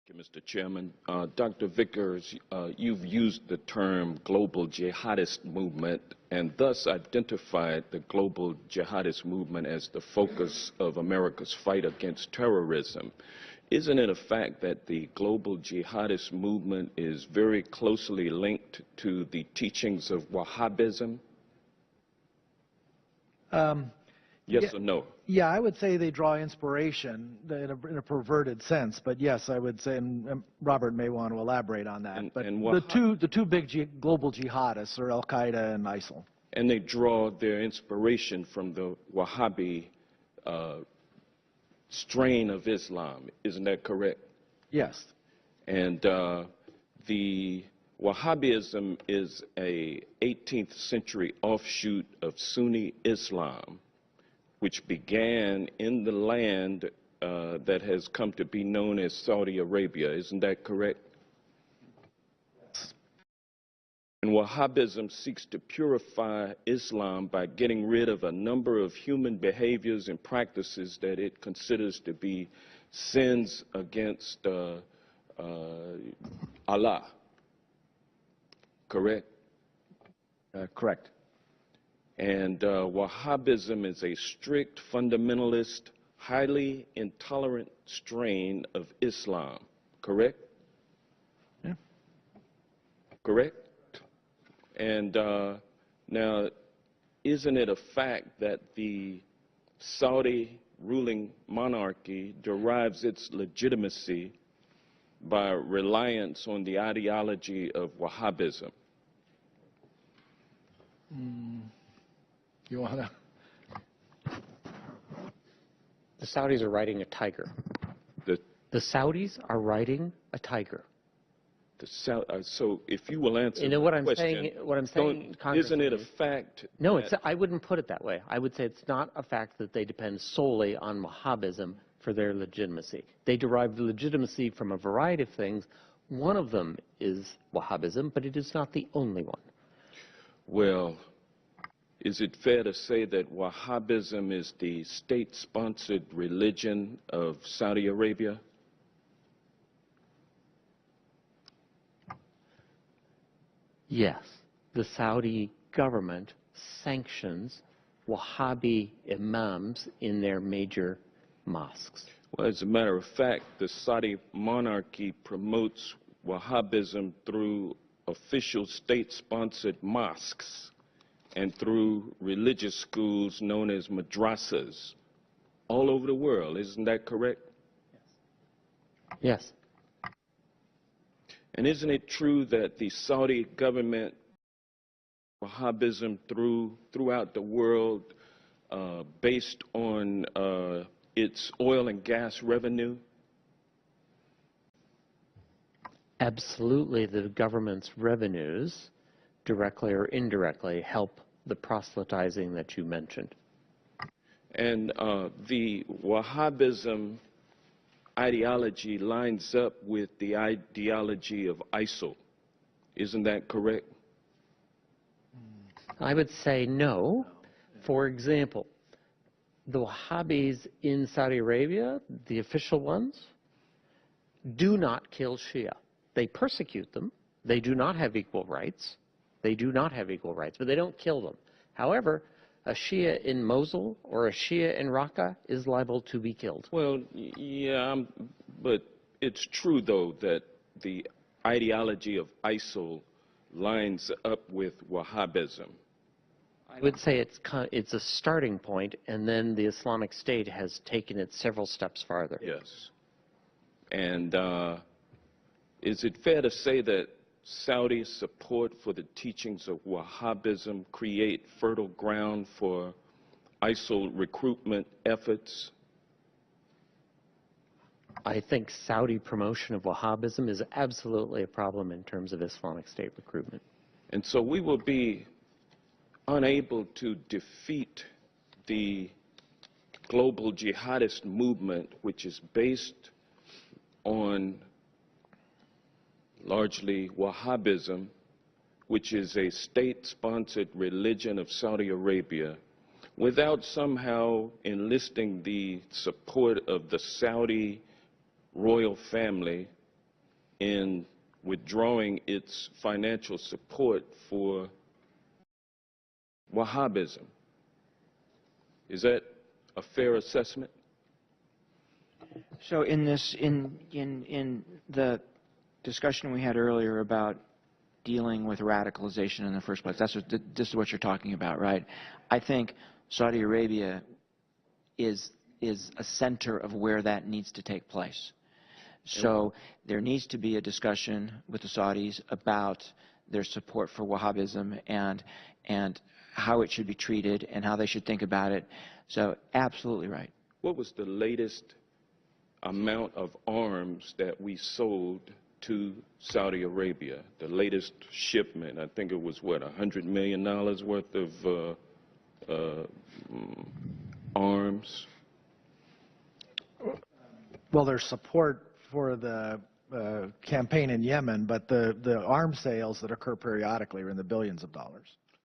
Thank you, Mr. Chairman. Dr. Vickers, you've used the term global jihadist movement and thus identified the global jihadist movement as the focus of America's fight against terrorism. Isn't it a fact that the global jihadist movement is very closely linked to the teachings of Wahhabism? Yes or no? Yeah, I would say they draw inspiration in a perverted sense, but yes, I would say, and Robert may want to elaborate on that. But the two big global jihadists are Al Qaeda and ISIL. And they draw their inspiration from the Wahhabi strain of Islam, isn't that correct? Yes. And the Wahhabism is a 18th century offshoot of Sunni Islam, which began in the land that has come to be known as Saudi Arabia. Isn't that correct? And Wahhabism seeks to purify Islam by getting rid of a number of human behaviors and practices that it considers to be sins against Allah. Correct? Correct. And Wahhabism is a strict, fundamentalist, highly intolerant strain of Islam, correct? Yeah. Correct? And now, isn't it a fact that the Saudi ruling monarchy derives its legitimacy by reliance on the ideology of Wahhabism? You want to? The Saudis are riding a tiger. The Saudis are riding a tiger. So if you will answer what the I'm question, saying, isn't it a fact? No, I wouldn't put it that way. I would say it's not a fact that they depend solely on Wahhabism for their legitimacy. They derive the legitimacy from a variety of things. One of them is Wahhabism, but it is not the only one. Well, is it fair to say that Wahhabism is the state-sponsored religion of Saudi Arabia? Yes, the Saudi government sanctions Wahhabi imams in their major mosques. Well, as a matter of fact, the Saudi monarchy promotes Wahhabism through official state-sponsored mosques and through religious schools known as madrasas all over the world. Isn't that correct? Yes. And isn't it true that the Saudi government, Wahhabism throughout the world, based on its oil and gas revenue? Absolutely, the government's revenues, directly or indirectly, help the proselytizing that you mentioned. And the Wahhabism ideology lines up with the ideology of ISIL. Isn't that correct? I would say no. For example, the Wahhabis in Saudi Arabia, the official ones, do not kill Shia. They persecute them. They do not have equal rights. They do not have equal rights, but they don't kill them. However, a Shia in Mosul or a Shia in Raqqa is liable to be killed. Well, yeah, but it's true, though, that the ideology of ISIL lines up with Wahhabism. I would say it's a starting point, and then the Islamic State has taken it several steps farther. Yes. And is it fair to say that Saudi support for the teachings of Wahhabism create fertile ground for ISIL recruitment efforts? I think Saudi promotion of Wahhabism is absolutely a problem in terms of Islamic State recruitment. And so we will be unable to defeat the global jihadist movement, which is based on largely Wahhabism, which is a state-sponsored religion of Saudi Arabia, without somehow enlisting the support of the Saudi royal family in withdrawing its financial support for Wahhabism. Is that a fair assessment? So in the discussion we had earlier about dealing with radicalization in the first place, this is what you're talking about, right? I think Saudi Arabia is a center of where that needs to take place. So there needs to be a discussion with the Saudis about their support for Wahhabism and how it should be treated and how they should think about it. So absolutely right. What was the latest amount of arms that we sold to Saudi Arabia? The latest shipment, I think it was, what, $100 million worth of arms? Well, there's support for the campaign in Yemen, but the arms sales that occur periodically are in the billions of dollars.